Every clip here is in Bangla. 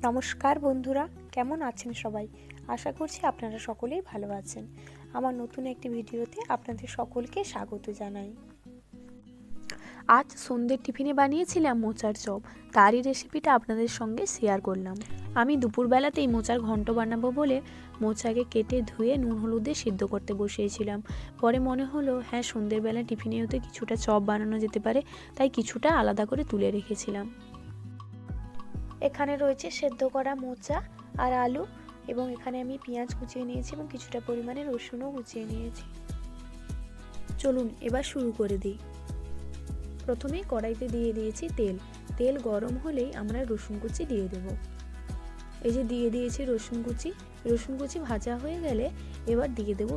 নমস্কার বন্ধুরা, কেমন আছেন সবাই? আশা করছি আপনারা সকলেই ভালো আছেন। আমার নতুন একটি ভিডিওতে আপনাদের সকলকে স্বাগত জানাই। আজ সন্ধ্যের টিফিনে বানিয়েছিলাম মোচার চপ, তারই রেসিপিটা আপনাদের সঙ্গে শেয়ার করলাম। আমি দুপুরবেলাতেই মোচার ঘন্ট বানাবো বলে মোচাকে কেটে ধুয়ে নুন হলুদে সিদ্ধ করতে বসিয়েছিলাম। পরে মনে হলো সন্ধ্যের বেলা টিফিনেও তো কিছুটা চপ বানানো যেতে পারে, তাই কিছুটা আলাদা করে তুলে রেখেছিলাম। এখানে রয়েছে সেদ্ধ করা মোচা আর আলু, এবং এখানে আমি পেঁয়াজ কুচিয়ে নিয়েছি এবং কিছুটা পরিমাণে রসুনও কুচিয়ে নিয়েছি। চলুন এবার শুরু করে দিই। প্রথমে কড়াইতে দিয়ে দিয়েছি তেল। তেল গরম হলেই আমরা রসুন কুচি দিয়ে দেব। এই যে দিয়ে দিয়েছি রসুন কুচি ভাজা হয়ে গেলে এবার দিয়ে দেব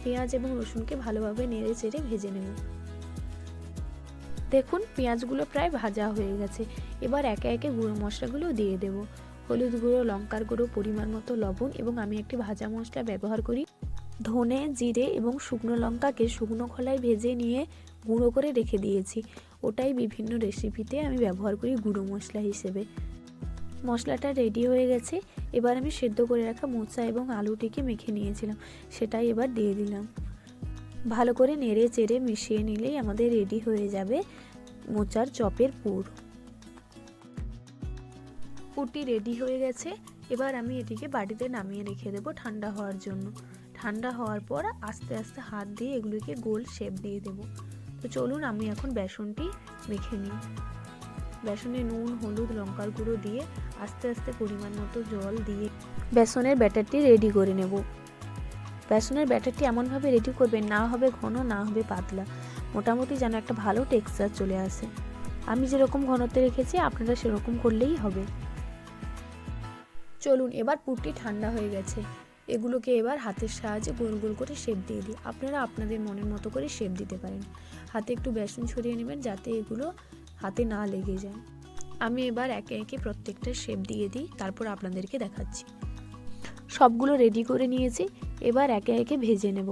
পেঁয়াজ এবং রসুনকে ভালোভাবে নেড়ে চেড়ে ভেজে নেব। দেখুন পেঁয়াজগুলো প্রায় ভাজা হয়ে গেছে। এবার একে একে গুঁড়ো মশলাগুলো দিয়ে দেব। হলুদ গুঁড়ো, লঙ্কার গুঁড়ো, পরিমাণ মতো লবণ, এবং আমি একটি ভাজা মশলা ব্যবহার করি ধনে, জিরে এবং শুকনো লঙ্কাকে শুকনো খোলায় ভেজে নিয়ে গুঁড়ো করে রেখে দিয়েছি। ওটাই বিভিন্ন রেসিপিতে আমি ব্যবহার করি গুঁড়ো মশলা হিসেবে। মশলাটা রেডি হয়ে গেছে। এবার আমি সেদ্ধ করে রাখা মোচা এবং আলুটিকে মেখে নিয়েছিলাম, সেটাই এবার দিয়ে দিলাম। ভালো করে নেড়ে চেড়ে মিশিয়ে নিলেই আমাদের রেডি হয়ে যাবে মোচার চপের পুরটি রেডি হয়ে গেছে। এবার আমি এটিকে বাটিতে নামিয়ে রেখে দেবো ঠান্ডা হওয়ার জন্য। ঠান্ডা হওয়ার পর আস্তে আস্তে হাত দিয়ে এগুলিকে গোল শেপ দিয়ে দেব। তো চলুন আমি এখন বেসনটি মেখে নিই। বেসনে নুন, হলুদ, লঙ্কার গুঁড়ো দিয়ে আস্তে আস্তে পরিমাণ মতো জল দিয়ে বেসনের ব্যাটারটি রেডি করে নেব। বেসনের ব্যাটারটি এমনভাবে রেডি করবেন, না হবে ঘন না হবে পাতলা, মোটামুটি যেন একটা ভালো টেক্সচার চলে আসে। আমি যেরকম ঘনত্বে রেখেছি আপনারা সেরকম করলেই হবে। চলুন এবার পুরটি ঠান্ডা হয়ে গেছে। এগুলোকে এবার হাতের সাহায্যে গোল গোল করে শেপ দিয়ে দিই। আপনারা আপনাদের মনের মতো করে শেপ দিতে পারেন। হাতে একটু বেসন ছড়িয়ে নেবেন যাতে এগুলো হাতে না লেগে যায়। আমি এবার একে একে প্রত্যেকটা শেপ দিয়ে দিই, তারপর আপনাদেরকে দেখাচ্ছি। সবগুলো রেডি করে নিয়েছি, এবার একে একে ভেজে নেব।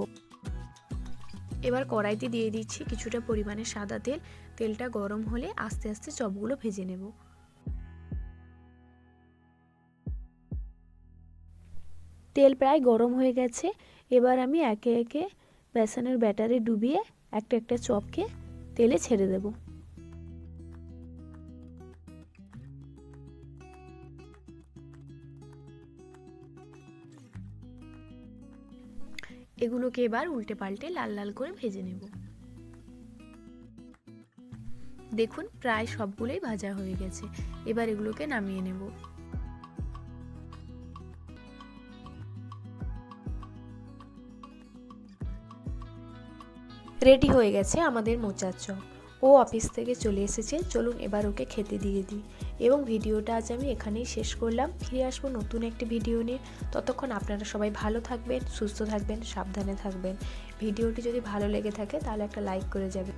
এবার কড়াইতে দিয়ে দিচ্ছি কিছুটা পরিমাণে সাদা তেল। তেলটা গরম হলে আস্তে আস্তে চপগুলো ভেজে নেব। তেল প্রায় গরম হয়ে গেছে। এবার আমি একে একে বেসনের ব্যাটারে ডুবিয়ে একটা একটা চপকে তেলে ছেড়ে দেব। এগুলোকে এবার উল্টে পাল্টে লাল লাল করে ভেজে নেব। দেখুন প্রায় সবগুলোই ভাজা হয়ে গেছে। এবার এগুলোকে নামিয়ে নেব। রেডি হয়ে গেছে আমাদের মোচার চপ। ও অফিস থেকে চলে এসেছে, চলুন এবার ওকে খেতে দিয়ে দিই। এবং ভিডিওটা আজ আমি এখানেই শেষ করলাম। ফিরে আসবো নতুন একটি ভিডিও নিয়ে। ততক্ষণ আপনারা সবাই ভালো থাকবেন, সুস্থ থাকবেন, সাবধানে থাকবেন। ভিডিওটি যদি ভালো লেগে থাকে তাহলে একটা লাইক করে যাবেন।